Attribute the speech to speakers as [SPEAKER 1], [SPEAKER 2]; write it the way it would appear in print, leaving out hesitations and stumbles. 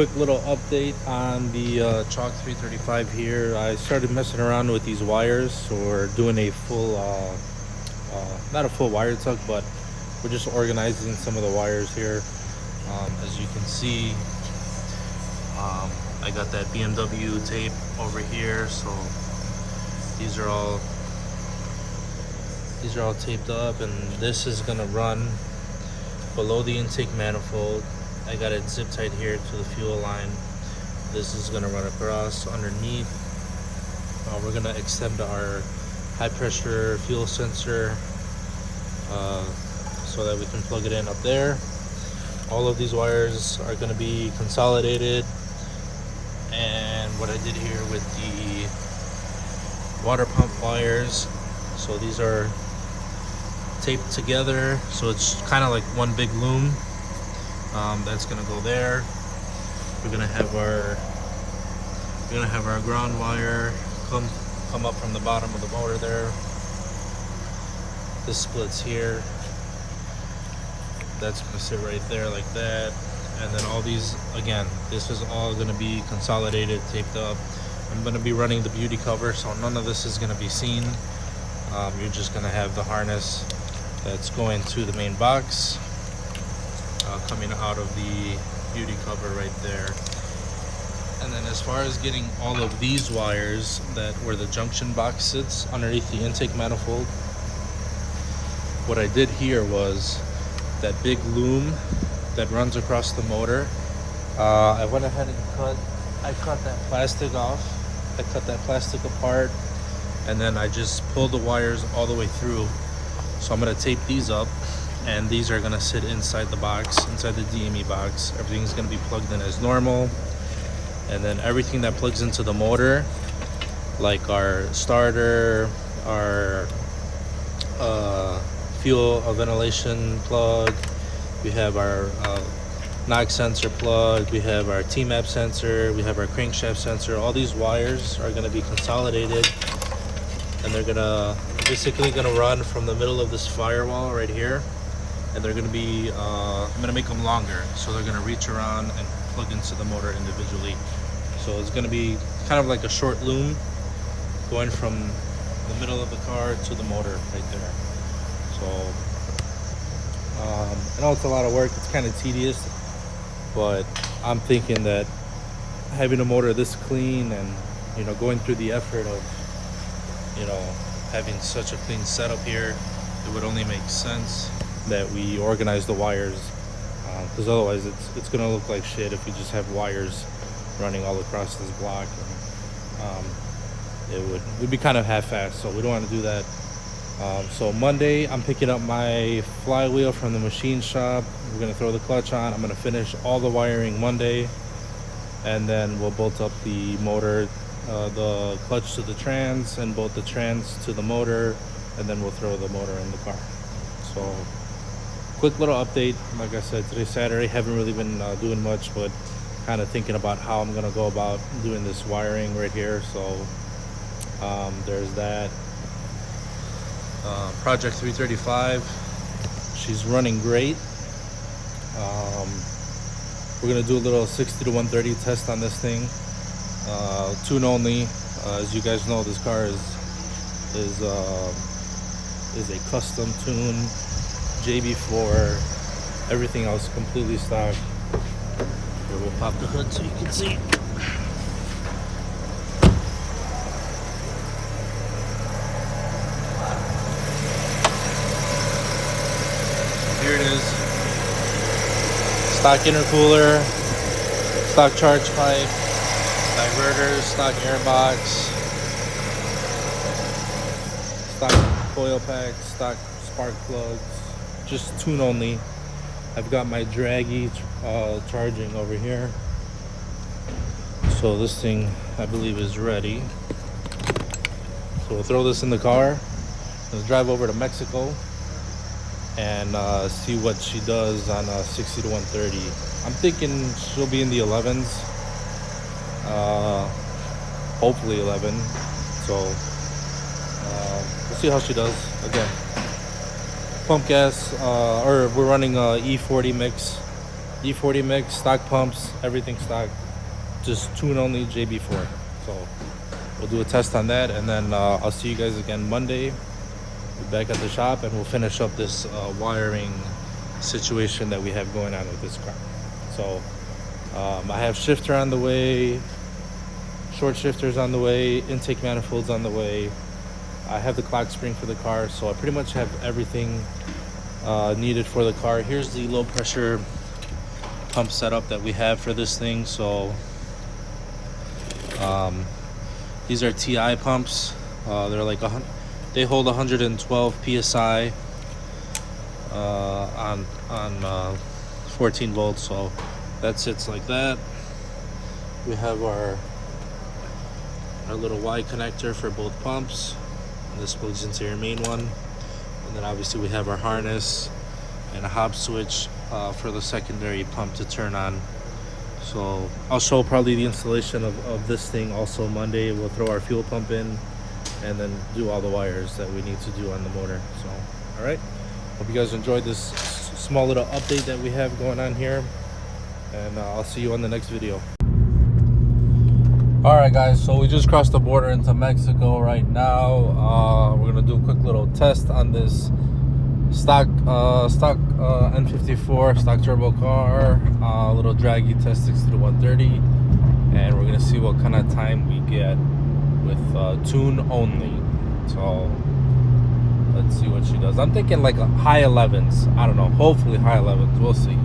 [SPEAKER 1] quick little update on the Chalk 335 here. I started messing around with these wires, or doing a full, not a full wire tuck, but we're just organizing some of the wires here. As you can see, I got that BMW tape over here, so these are all taped up, and this is gonna run below the intake manifold. I got it zip tied here to the fuel line. This is gonna run across underneath. We're gonna extend our high pressure fuel sensor so that we can plug it in up there. All of these wires are gonna be consolidated, and what I did here with the water pump wires, so these are taped together, so it's kind of like one big loom. That's gonna go there. We're gonna have our ground wire come up from the bottom of the motor there. This splits here. That's gonna sit right there like that. And then all these, again, this is all gonna be consolidated, taped up. I'm gonna be running the beauty cover, so none of this is gonna be seen. You're just gonna have the harness that's going to the main box, coming out of the beauty cover right there. And then as far as getting all of these wires that where the junction box sits underneath the intake manifold, what I did here was that big loom that runs across the motor, I went ahead and cut that plastic off. I cut that plastic apart, and then I just pulled the wires all the way through. So I'm gonna tape these up, and these are gonna sit inside the box, inside the DME box. Everything's gonna be plugged in as normal. And then everything that plugs into the motor, like our starter, our fuel ventilation plug, we have our knock sensor plug, we have our T-map sensor, we have our crankshaft sensor. All these wires are gonna be consolidated, and they're basically gonna run from the middle of this firewall right here, and they're gonna be I'm gonna make them longer, so they're gonna reach around and plug into the motor individually. So it's gonna be kind of like a short loom going from the middle of the car to the motor right there. So I know it's a lot of work, it's kind of tedious, but I'm thinking that having a motor this clean, and going through the effort of having such a clean setup here, it would only make sense that we organize the wires, because otherwise it's gonna look like shit if you just have wires running all across this block, and we'd be kind of half-assed, so we don't want to do that. So Monday I'm picking up my flywheel from the machine shop. We're gonna throw the clutch on. I'm gonna finish all the wiring Monday, and then we'll bolt up the motor, the clutch to the trans, and bolt the trans to the motor, and then we'll throw the motor in the car. So quick little update. Like I said, today's Saturday. Haven't really been doing much, but kind of thinking about how I'm gonna go about doing this wiring right here. So there's that. Project 335, she's running great. We're gonna do a little 60 to 130 test on this thing, tune only. As you guys know, this car is a custom tune, JB4, everything else completely stock. Here, we'll pop the hood so you can see. Here it is. Stock intercooler, stock charge pipe, diverters, stock airbox, stock coil packs, stock spark plugs, just tune only. I've got my Dragy charging over here. So this thing, I believe, is ready. So we'll throw this in the car. We'll drive over to Mexico and see what she does on 60 to 130. I'm thinking she'll be in the 11s, hopefully 11. So we'll see how she does. Again, pump gas, or we're running a E40 mix E40 mix, stock pumps, everything stock, just tune only JB4. So we'll do a test on that, and then I'll see you guys again Monday. We're back at the shop, and we'll finish up this wiring situation that we have going on with this car. So I have shifter on the way, short shifters on the way, intake manifolds on the way. I have the clock spring for the car, so I pretty much have everything needed for the car. Here's the low pressure pump setup that we have for this thing. So these are TI pumps. They're like they hold 112 psi on 14 volts. So that sits like that. We have our little Y connector for both pumps, and this plugs into your main one. And then obviously we have our harness and a hob switch for the secondary pump to turn on. So I'll show probably the installation of this thing also Monday. We'll throw our fuel pump in and then do all the wires that we need to do on the motor. So all right, hope you guys enjoyed this small little update that we have going on here, and I'll see you on the next video. All right guys, so we just crossed the border into Mexico right now. We're gonna do a quick little test on this stock N54 stock turbo car, little Dragy test 60 to 130, and we're gonna see what kind of time we get with tune only. So let's see what she does. I'm thinking like a high 11s. I don't know, hopefully high 11s, we'll see.